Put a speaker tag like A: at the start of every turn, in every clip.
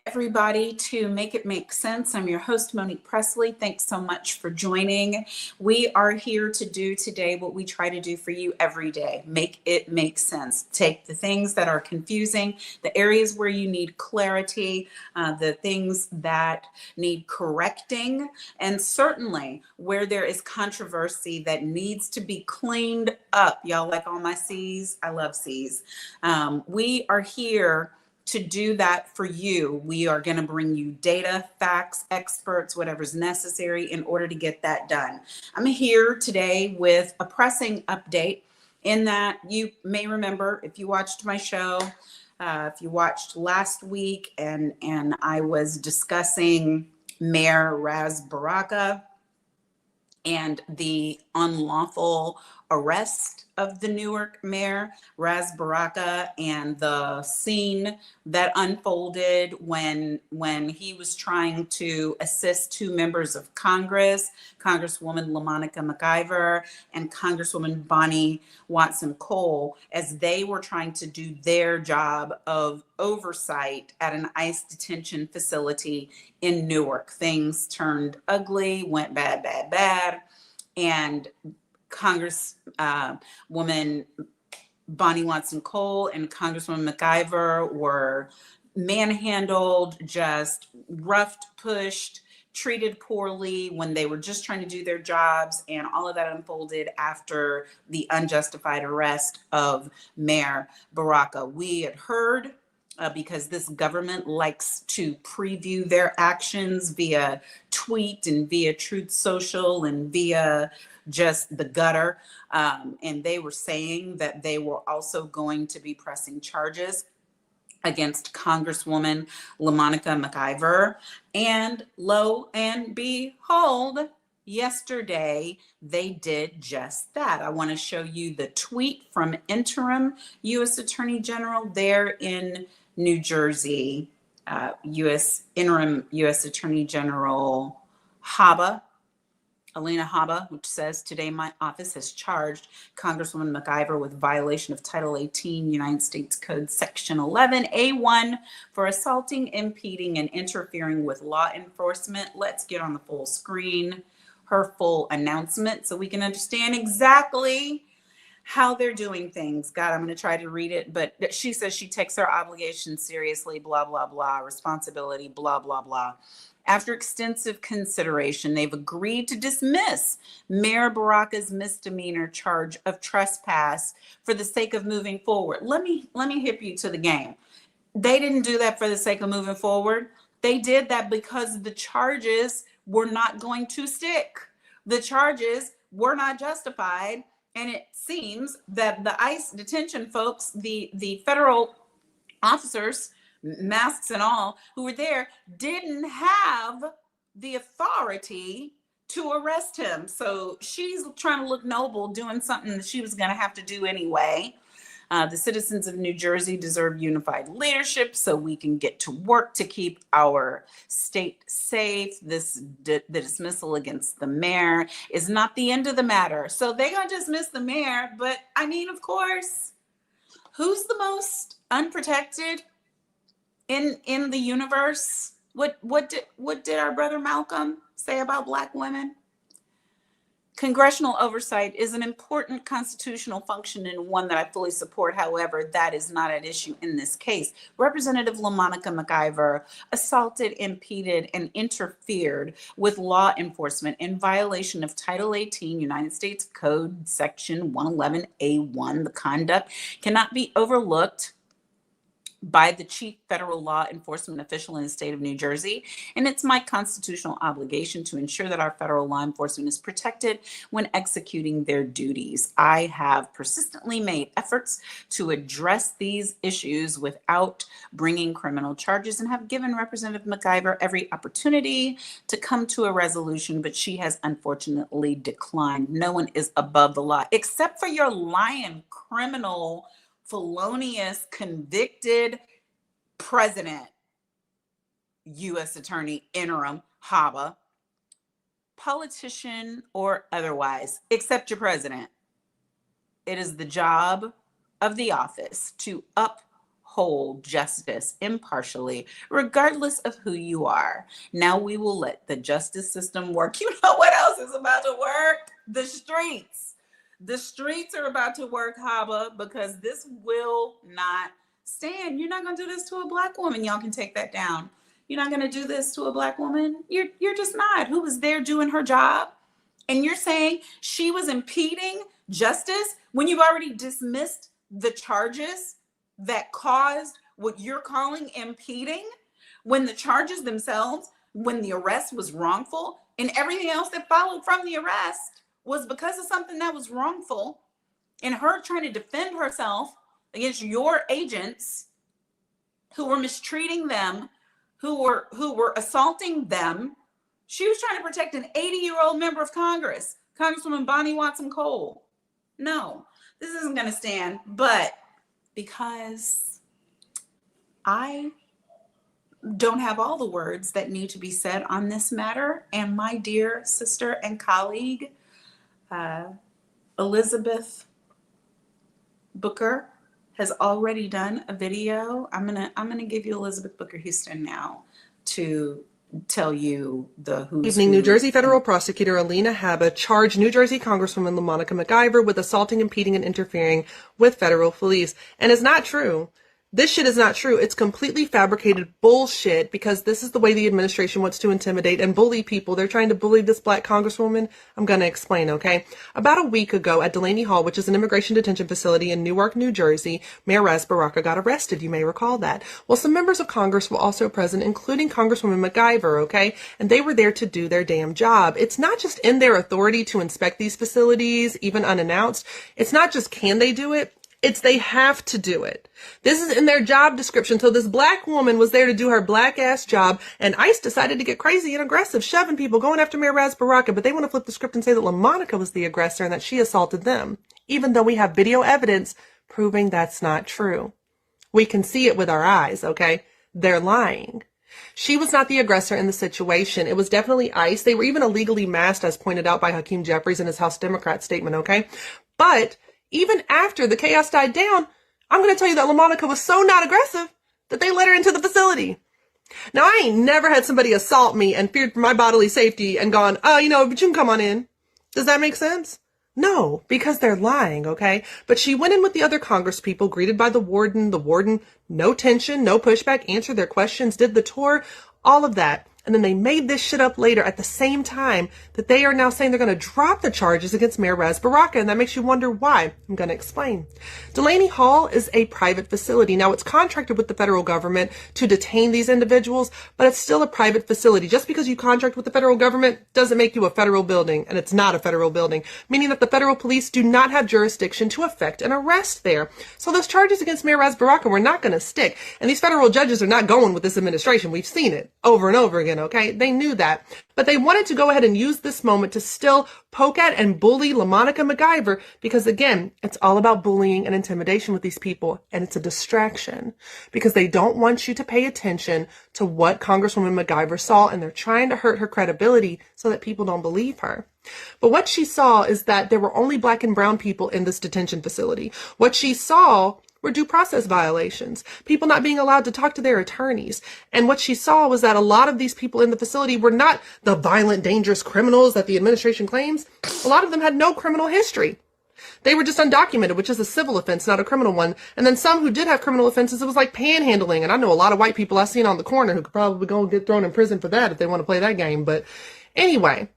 A: everybody to Make It Make Sense. I'm your host, Monique Pressley. Thanks so much for joining. We are here to do today what we try to do for you every day. Make it make sense. Take the things that are confusing, the areas where you need clarity, the things that need correcting, and certainly where there is controversy that needs to be cleaned up. Y'all like all my C's? I love C's. We are here to do that for you. We are going to bring you data, facts, experts, whatever's necessary in order to get that done. I'm here today with a pressing update in that you may remember, if you watched my show, if you watched last week, and I was discussing Mayor Ras Baraka and the unlawful arrest of the Newark mayor, Ras Baraka, and the scene that unfolded when he was trying to assist two members of Congress, Congresswoman LaMonica McIver and Congresswoman Bonnie Watson Cole, as they were trying to do their job of oversight at an ICE detention facility in Newark. Things turned ugly, went bad, and Congresswoman Bonnie Watson Cole and Congresswoman McIver were manhandled, just roughed, pushed, treated poorly when they were just trying to do their jobs. And all of that unfolded after the unjustified arrest of Mayor Baraka. We had heard, because this government likes to preview their actions via tweet and via Truth Social and via just the gutter. And they were saying that they were also going to be pressing charges against Congresswoman LaMonica McIver. And lo and behold, yesterday they did just that. I want to show you the tweet from interim U.S. Attorney General there in New Jersey, interim U.S. Attorney General Alina Habba, which says, "Today my office has charged Congresswoman McIver with violation of Title 18 United States Code Section 11A1 for assaulting, impeding, and interfering with law enforcement." Let's get on the full screen, her full announcement, so we can understand exactly how they're doing things. God, I'm going to try to read it, but she says she takes her obligations seriously, blah, blah, blah, responsibility, blah, blah, blah. After extensive consideration, they've agreed to dismiss Mayor Baraka's misdemeanor charge of trespass for the sake of moving forward. Let me hip you to the game. They didn't do that for the sake of moving forward. They did that because the charges were not going to stick. The charges were not justified. And it seems that the ICE detention folks, the federal officers, masks and all, who were there, didn't have the authority to arrest him. So she's trying to look noble, doing something that she was going to have to do anyway. The citizens of New Jersey deserve unified leadership so we can get to work to keep our state safe. The dismissal against the mayor is not the end of the matter. So they're going to dismiss the mayor. But I mean, of course, who's the most unprotected in the universe? What did our brother Malcolm say about Black women? Congressional oversight is an important constitutional function and one that I fully support. However, that is not at issue in this case. Representative LaMonica McIver assaulted, impeded, and interfered with law enforcement in violation of Title 18 United States Code Section 111A1. The conduct cannot be overlooked by the chief federal law enforcement official in the state of New Jersey, and it's my constitutional obligation to ensure that our federal law enforcement is protected when executing their duties. I have persistently made efforts to address these issues without bringing criminal charges and have given Representative McIver every opportunity to come to a resolution, but she has unfortunately declined. No one is above the law, except for your lying criminal, felonious, convicted president, U.S. Attorney interim Habba, politician or otherwise, except your president. It is the job of the office to uphold uphold justice impartially, regardless of who you are. Now we will let the justice system work. You know what else is about to work? The streets. The streets are about to work, Haba, because this will not stand. You're not going to do this to a Black woman. Y'all can take that down. You're not going to do this to a Black woman. You're just not. Who was there doing her job? And you're saying she was impeding justice when you've already dismissed the charges that caused what you're calling impeding, when the charges themselves, when the arrest was wrongful and everything else that followed from the arrest was because of something that was wrongful, and her trying to defend herself against your agents who were mistreating them, who were assaulting them. She was trying to protect an 80-year-old member of Congress, Congresswoman Bonnie Watson Cole. No, this isn't going to stand. But because I don't have all the words that need to be said on this matter, and my dear sister and colleague, Elizabeth Booker, has already done a video. I'm gonna give you Elizabeth Booker Houston now to tell you the who's
B: Evening, New Jersey federal prosecutor Alina Habba charged New Jersey Congresswoman LaMonica McIver with assaulting, impeding, and interfering with federal police. And it's not true. This shit is not true. It's completely fabricated bullshit, because this is the way the administration wants to intimidate and bully people. They're trying to bully this Black Congresswoman. I'm going to explain, okay? About a week ago at Delaney Hall, which is an immigration detention facility in Newark, New Jersey, Mayor Ras Baraka got arrested. You may recall that. Well, some members of Congress were also present, including Congresswoman McIver, okay? And they were there to do their damn job. It's not just in their authority to inspect these facilities, even unannounced. It's not just can they do it. It's they have to do it. This is in their job description. So this Black woman was there to do her Black ass job, and ICE decided to get crazy and aggressive, shoving people, going after Mayor Ras Baraka, but they want to flip the script and say that LaMonica was the aggressor and that she assaulted them, even though we have video evidence proving that's not true. We can see it with our eyes, okay? They're lying. She was not the aggressor in the situation. It was definitely ICE. They were even illegally masked, as pointed out by Hakeem Jeffries in his House Democrat statement, okay? But even after the chaos died down, I'm going to tell you that LaMonica was so not aggressive that they let her into the facility. Now, I ain't never had somebody assault me and feared for my bodily safety and gone, but you can come on in. Does that make sense? No, because they're lying, okay? But she went in with the other Congress people, greeted by the warden, no tension, no pushback, answered their questions, did the tour, all of that. And then they made this shit up later at the same time that they are now saying they're going to drop the charges against Mayor Ras Baraka. And that makes you wonder why. I'm going to explain. Delaney Hall is a private facility. Now, it's contracted with the federal government to detain these individuals, but it's still a private facility. Just because you contract with the federal government doesn't make you a federal building, and it's not a federal building, meaning that the federal police do not have jurisdiction to effect an arrest there. So those charges against Mayor Ras Baraka were not going to stick. And these federal judges are not going with this administration. We've seen it over and over again. Okay, they knew that, but they wanted to go ahead and use this moment to still poke at and bully LaMonica McIver, because again, it's all about bullying and intimidation with these people, and it's a distraction because they don't want you to pay attention to what Congresswoman McIver saw, and they're trying to hurt her credibility so that people don't believe her. But what she saw is that there were only Black and brown people in this detention facility. What she saw were due process violations, people not being allowed to talk to their attorneys. And what she saw was that a lot of these people in the facility were not the violent, dangerous criminals that the administration claims. A lot of them had no criminal history. They were just undocumented, which is a civil offense, not a criminal one. And then some who did have criminal offenses, it was like panhandling. And I know a lot of white people I've seen on the corner who could probably go and get thrown in prison for that if they want to play that game. But anyway,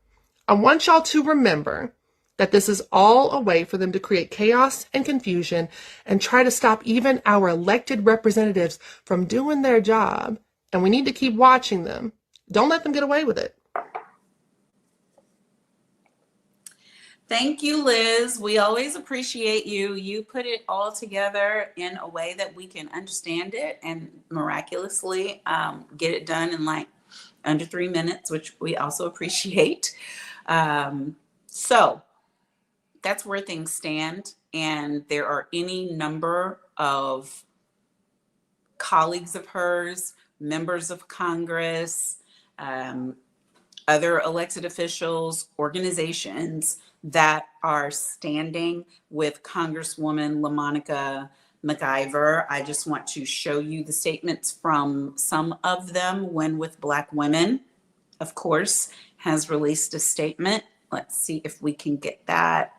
B: I want y'all to remember that this is all a way for them to create chaos and confusion and try to stop even our elected representatives from doing their job. And we need to keep watching them. Don't let them get away with it.
A: Thank you, Liz. We always appreciate you. You put it all together in a way that we can understand it and miraculously get it done in like under 3 minutes, which we also appreciate. So that's where things stand. And there are any number of colleagues of hers, members of Congress, other elected officials, organizations that are standing with Congresswoman LaMonica McIver. I just want to show you the statements from some of them. When with Black Women, of course, has released a statement. Let's see if we can get that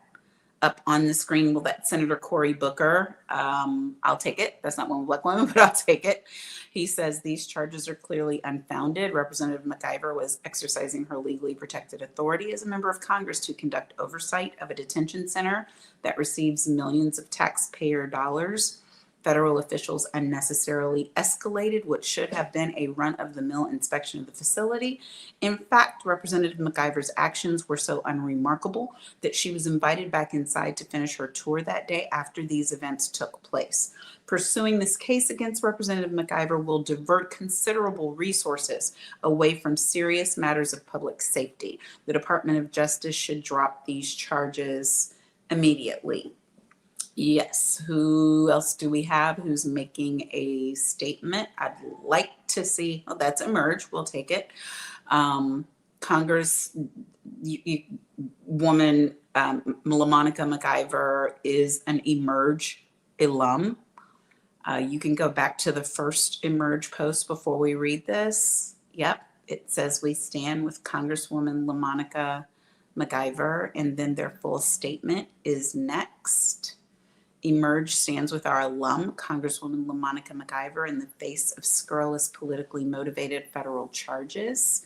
A: up on the screen. Well, that's Senator Cory Booker. I'll take it. That's not one with Black Women, but I'll take it. He says these charges are clearly unfounded. Representative McIver was exercising her legally protected authority as a member of Congress to conduct oversight of a detention center that receives millions of taxpayer dollars. Federal officials unnecessarily escalated what should have been a run-of-the-mill inspection of the facility. In fact, Representative McIver's actions were so unremarkable that she was invited back inside to finish her tour that day after these events took place. Pursuing this case against Representative McIver will divert considerable resources away from serious matters of public safety. The Department of Justice should drop these charges immediately. Yes. Who else do we have who's making a statement? I'd like to see. Oh, that's Emerge. We'll take it. Congresswoman LaMonica McIver is an Emerge alum. You can go back to the first Emerge post before we read this. Yep. It says we stand with Congresswoman LaMonica McIver, and then their full statement is next. Emerge stands with our alum, Congresswoman LaMonica McIver, in the face of scurrilous, politically motivated federal charges.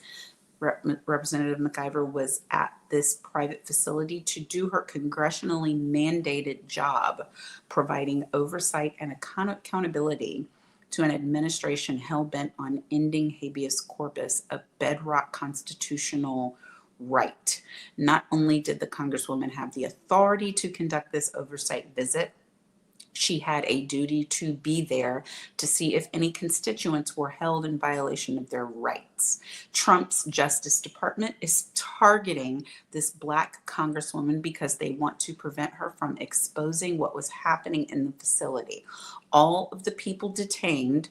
A: Representative McIver was at this private facility to do her congressionally mandated job, providing oversight and accountability to an administration hell-bent on ending habeas corpus, a bedrock constitutional right. Not only did the Congresswoman have the authority to conduct this oversight visit, she had a duty to be there to see if any constituents were held in violation of their rights. Trump's Justice Department is targeting this Black Congresswoman because they want to prevent her from exposing what was happening in the facility. All of the people detained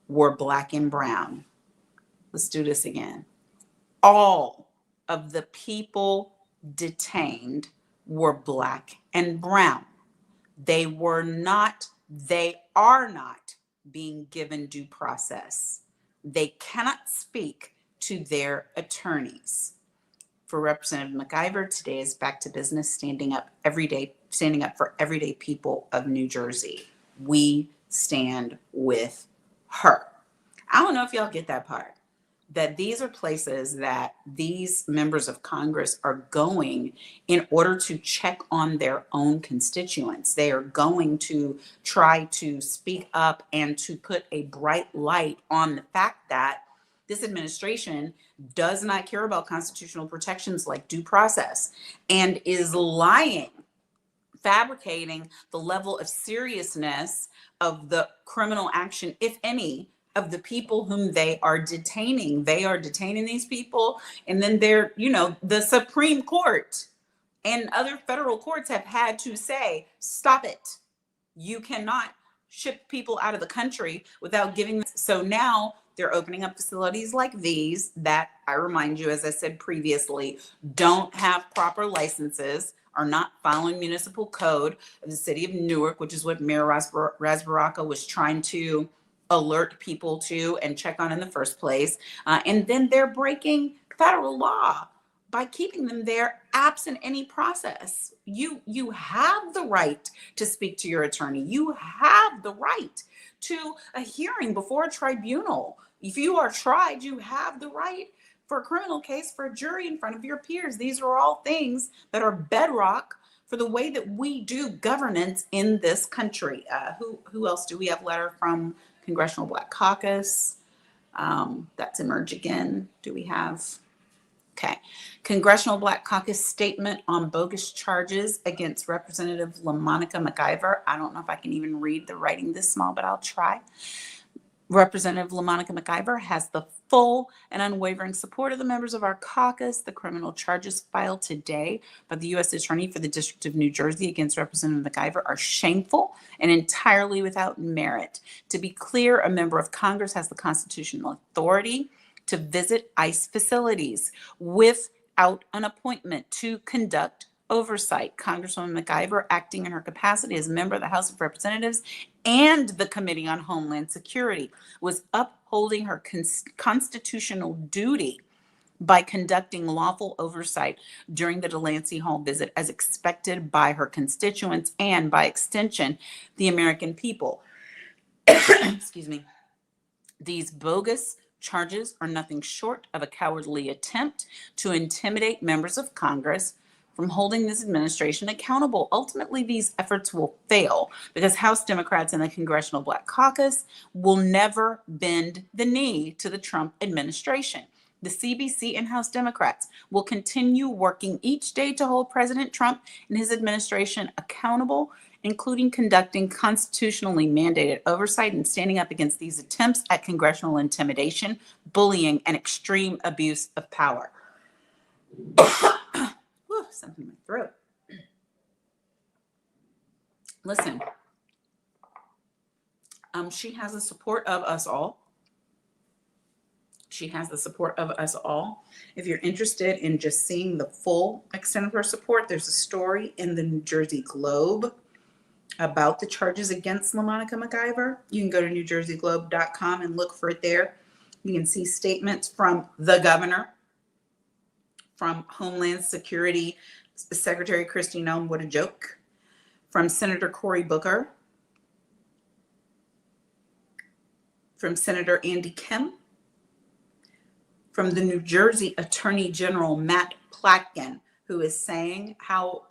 A: were Black and brown. Let's do this again. All of the people detained were Black and brown. They are not being given due process. They cannot speak to their attorneys. For Representative McIver, today is back to business, standing up for everyday people of New Jersey. We stand with her. I don't know if y'all get that part. That these are places that these members of Congress are going in order to check on their own constituents. They are going to try to speak up and to put a bright light on the fact that this administration does not care about constitutional protections like due process and is lying, fabricating the level of seriousness of the criminal action, if any, of the people whom they are detaining. They are detaining these people, and then they're, the Supreme Court and other federal courts have had to say, stop it. You cannot ship people out of the country without giving them. So now they're opening up facilities like these that, I remind you, as I said previously, don't have proper licenses, are not following municipal code of the city of Newark, which is what Mayor Rasbaraca was trying to alert people to and check on in the first place. And then they're breaking federal law by keeping them there absent any process. You have the right to speak to your attorney. You have the right to a hearing before a tribunal. If you are tried, you have the right for a criminal case for a jury in front of your peers. These are all things that are bedrock for the way that we do governance in this country. Who else do we have? Letter from Congressional Black Caucus. That's Emerge again. Do we have? Okay. Congressional Black Caucus statement on bogus charges against Representative LaMonica McIver. I don't know if I can even read the writing this small, but I'll try. Representative LaMonica McIver has the full and unwavering support of the members of our caucus. The criminal charges filed today by the U.S. Attorney for the District of New Jersey against Representative McIver are shameful and entirely without merit. To be clear, a member of Congress has the constitutional authority to visit ICE facilities without an appointment to conduct oversight. Congresswoman McIver, acting in her capacity as a member of the House of Representatives and the Committee on Homeland Security, was upholding her constitutional duty by conducting lawful oversight during the Delancey Hall visit as expected by her constituents and, by extension, the American people. Excuse me. These bogus charges are nothing short of a cowardly attempt to intimidate members of Congress from holding this administration accountable. Ultimately, these efforts will fail because House Democrats and the Congressional Black Caucus will never bend the knee to the Trump administration. The CBC and House Democrats will continue working each day to hold President Trump and his administration accountable, including conducting constitutionally mandated oversight and standing up against these attempts at congressional intimidation, bullying, and extreme abuse of power. Whew, something in my throat. Listen, she has the support of us all. She has the support of us all. If you're interested in just seeing the full extent of her support, there's a story in the New Jersey Globe about the charges against LaMonica McIver. You can go to NewJerseyGlobe.com and look for it there. You can see statements from the governor, from Homeland Security Secretary Kristi Noem, what a joke, from Senator Cory Booker, from Senator Andy Kim, from the New Jersey Attorney General Matt Platkin, who is saying how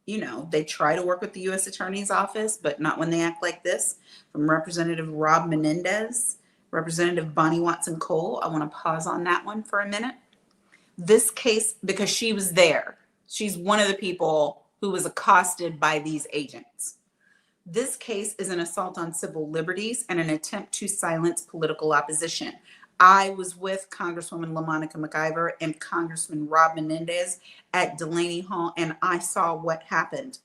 A: they try to work with the U.S. Attorney's Office, but not when they act like this. From Representative Rob Menendez, Representative Bonnie Watson Cole. I want to pause on that one for a minute. This case, because she was there, she's one of the people who was accosted by these agents. This case is an assault on civil liberties and an attempt to silence political opposition. I was with Congresswoman LaMonica McIver and Congressman Rob Menendez at Delaney Hall, and I saw what happened.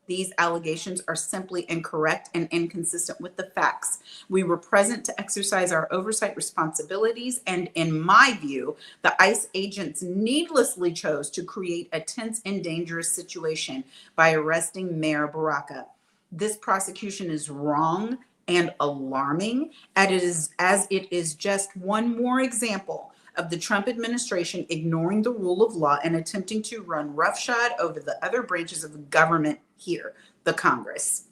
A: These allegations are simply incorrect and inconsistent with the facts. We were present to exercise our oversight responsibilities, and in my view, the ICE agents needlessly chose to create a tense and dangerous situation by arresting Mayor Baraka. This prosecution is wrong and alarming, as it is just one more example of the Trump administration ignoring the rule of law and attempting to run roughshod over the other branches of the government here, the Congress.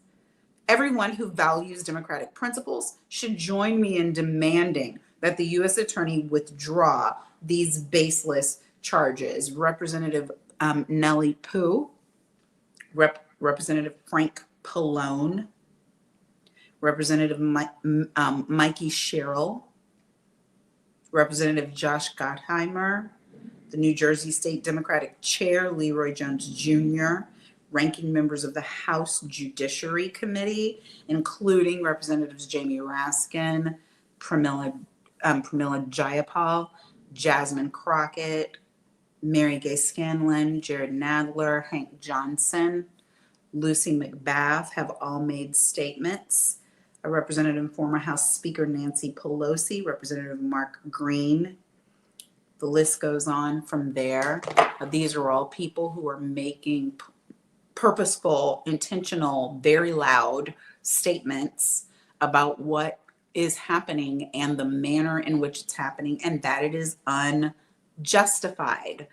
A: Everyone who values democratic principles should join me in demanding that the U.S. Attorney withdraw these baseless charges. Representative Nellie Pooh, Representative Frank Pallone, Representative Mikey Sherrill, Representative Josh Gottheimer, the New Jersey State Democratic Chair Leroy Jones Jr., ranking members of the House Judiciary Committee, including Representatives Jamie Raskin, Pramila Jayapal, Jasmine Crockett, Mary Gay Scanlon, Jared Nadler, Hank Johnson, Lucy McBath have all made statements. A representative and former House Speaker Nancy Pelosi, Representative Mark Green. The list goes on from there. These are all people who are making purposeful, intentional, very loud statements about what is happening and the manner in which it's happening, and that it is unjustified.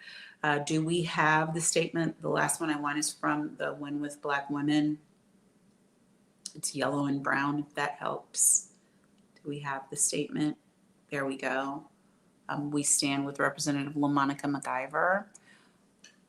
A: Do we have the statement? The last one I want is from the Win with Black Women. It's yellow and brown, if that helps. Do we have the statement? There we go. We stand with Representative LaMonica McIver.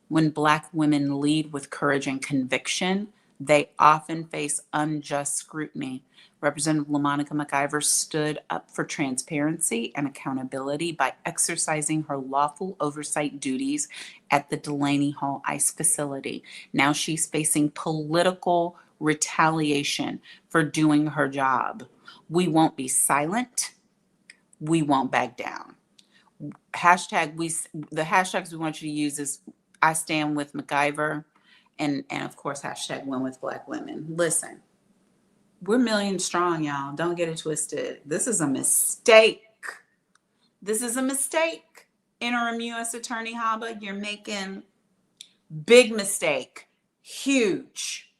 A: When Black women lead with courage and conviction, they often face unjust scrutiny. Representative LaMonica McIver stood up for transparency and accountability by exercising her lawful oversight duties at the Delaney Hall ICE facility. Now she's facing political retaliation for doing her job. We won't be silent. We won't back down. The hashtags we want you to use is I stand with McIver and of course hashtag Win with Black Women. Listen, we're millions strong, y'all. Don't get it twisted. This is a mistake. This is a mistake. Interim U.S. Attorney Haba, you're making Big mistake. Huge.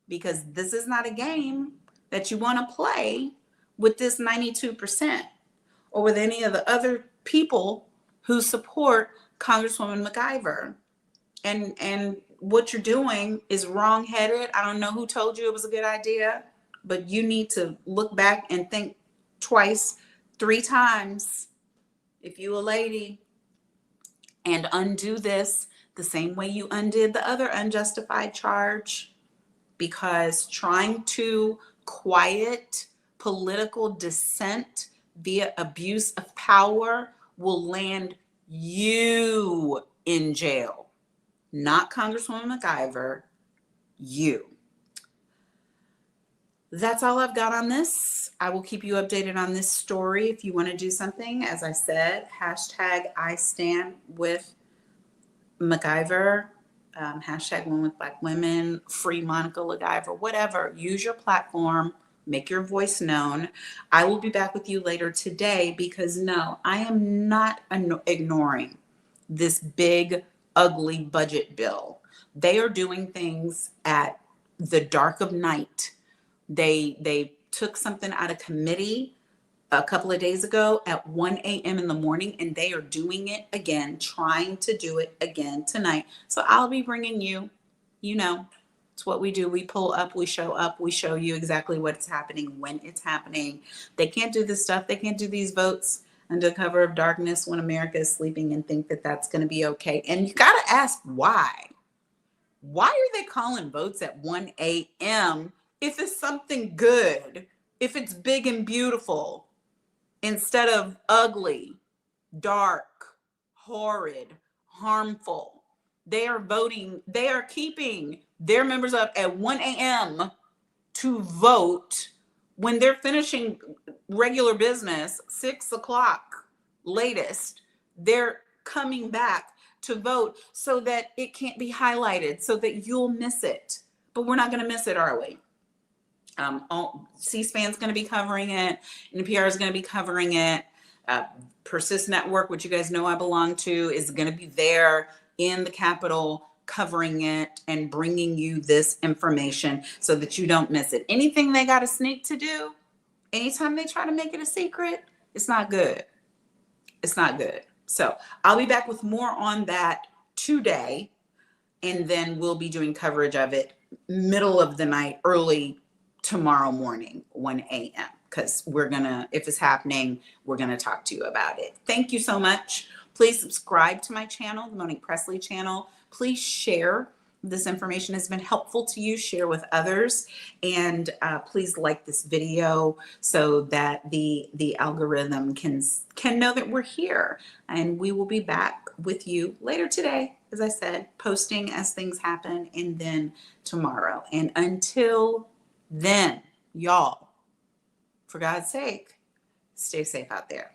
A: Because this is not a game that you want to play with this 92% or with any of the other people who support Congresswoman McIver. And what you're doing is wrong-headed. I don't know who told you it was a good idea, but you need to look back and think twice, 3 times, if you a lady, and undo this the same way you undid the other unjustified charge, because trying to quiet political dissent via abuse of power will land you in jail. Not Congresswoman McIver, you. That's all I've got on this. I will keep you updated on this story. If you want to do something, as I said, hashtag I stand with McIver, hashtag One with Black Women, free Monica McIver, whatever. Use your platform, make your voice known. I will be back with you later today because no, I am not ignoring this big, ugly budget bill. They are doing things at the dark of night. They took something out of committee a couple of days ago at 1 a.m. in the morning, and they are doing it again, trying to do it again tonight. So I'll be bringing you, it's what we do. We pull up, we show you exactly what's happening when it's happening. They can't do this stuff. They can't do these votes under cover of darkness when America is sleeping and think that that's going to be okay. And you got to ask why. Why are they calling votes at 1 a.m. if it's something good, if it's big and beautiful, instead of ugly, dark, horrid, harmful? They are voting, they are keeping their members up at 1 a.m. to vote when they're finishing regular business, 6 o'clock latest. They're coming back to vote so that it can't be highlighted, so that you'll miss it. But we're not going to miss it, are we? C-SPAN's going to be covering it. NPR is going to be covering it. Persist Network, which you guys know I belong to, is going to be there in the Capitol covering it and bringing you this information so that you don't miss it. Anything they got to sneak to do, anytime they try to make it a secret, it's not good. It's not good. So I'll be back with more on that today, and then we'll be doing coverage of it middle of the night, early tomorrow morning, 1 a.m. Because if it's happening, we're going to talk to you about it. Thank you so much. Please subscribe to my channel, the Monique Pressley channel. Please share. This information has been helpful to you. Share with others. And please like this video so that the algorithm can know that we're here. And we will be back with you later today, as I said, posting as things happen, and then tomorrow. And until then, y'all, for God's sake, stay safe out there.